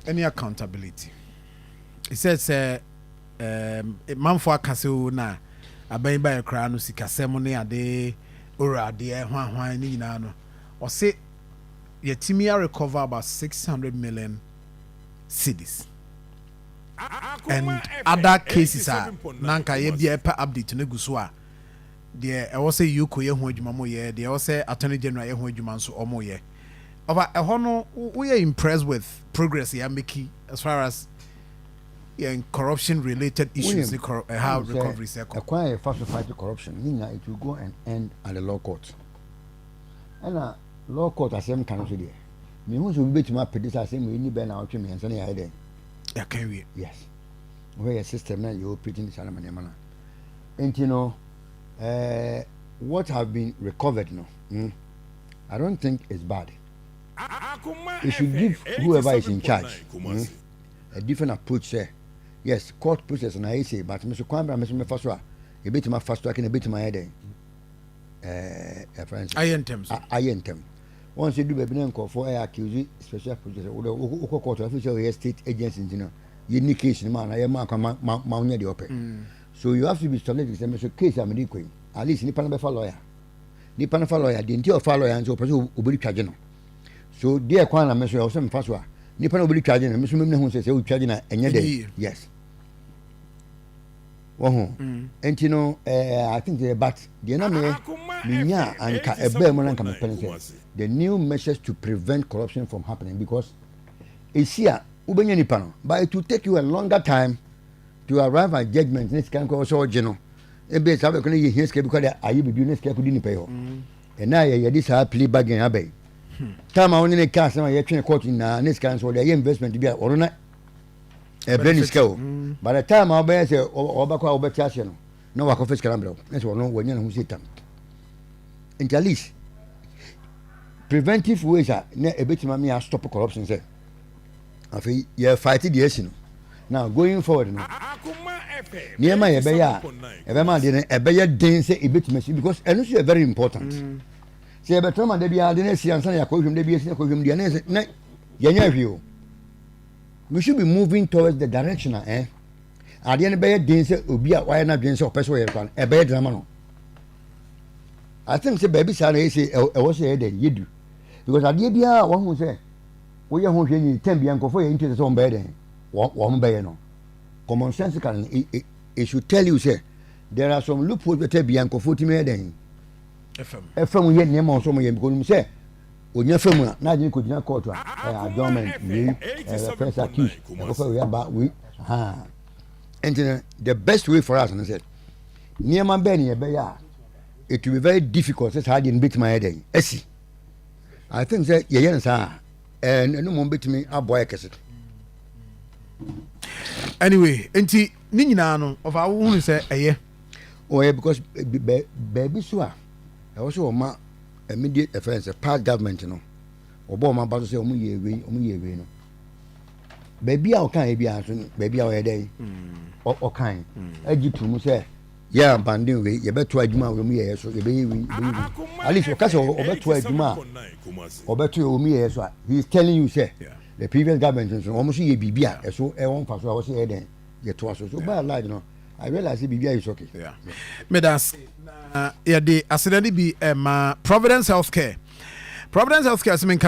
any accountability. It says man for akaso na aban ba ekra no sikasem ne ade ora ade hwan ni nyina no o say yetimi recover about 600 million cedis. And other cases are nanka ye bia pa update no guso a de e wo say yuko ye ho adwuma mo ye de wo say attorney general ye ho adwuma nso omo ye over e ho no we are impressed with progress you are making as far as in corruption related issues how recovery circle acquire fast to fight corruption it will go and end at the law court and law court asem kan so there me hu so be betima pedisa asem we ni be na otwe me enso na ya there ya can we yes where system na you operating this animal na and you know what have been recovered I don't think it's bad. You should give whoever is in charge a different approach there. Yes, court process and I say, but Mr. Kwambra, Mr. Mefaswa, a bit my fast track and a bit my head. I enter. Once you do a benefit for accused special process or court official estate agencies, unique case in man, I am Mount the open. So you have to be studied with a case I'm equal. At least Nippon lawyer. Nippon lawyer, the entire lawyer and so will be charging. So, dear Kwana, Mr. Osam Faswa, Nippon will be charging, and Mr. Mimon says, oh, charging a day. Yes. And you know, I think but the enemy, Minya and a bear monarch, the new measures to prevent corruption from happening because it's here, Ubenya Nippon, but it will take you a longer time to arrive at judgment. This can also general. A bit of a because I will be doing this couldn't pay. And now, this are plea bargain abbey. Time I only cast my train court in this council, the investment to be or not a brain scale. By the time I'll bear say, Obaka Obertation, no work of his caramel. That's what no one who sit them. And at least preventive ways are a bit of me stop corruption. Say, I feel you're fighting the issue. Now going forward, near my Ebeya, Ebeya didn't say a bit messy because I know you are very important. Say, but Tom and Debbie are the next year, and Sunday, I call him Debbie, I call him the next night. View. We should be moving towards the direction, eh? At the end of the day, didn't be a wire not didn't so persuade a bad drama. I think the baby Sunday say, I was a day, you do. Because at the end, one who say, we are home in 10 Bianco for into the own bed. One bay, no. Common sense can it should tell you, say, there are some loopholes that Bianco 40 million. FM we name on some because say when you film na you could not court adjournment we first accused we about we and the best way for us and I said near my benny it will be very difficult since I didn't beat my head I think that yes and no one beat me a boy anyway enti ni nyina no of our own say oh yeah because baby so I also want immediate offense, a part government, you know. Obama about to say, no. Baby, how can I be answering? Baby, our day or kind. I give to me say, yeah, banding way, you better try Juma with me, so the baby, at least your castle or better try Juma or better with me, so he's telling you, say, the previous government almost a BBA, so I won't pass. I was here then, get to us, so bad, like, you know. I realize the BBA is okay. Yeah. Medas. Yeah, the accidentally be Providence Healthcare. Providence Healthcare is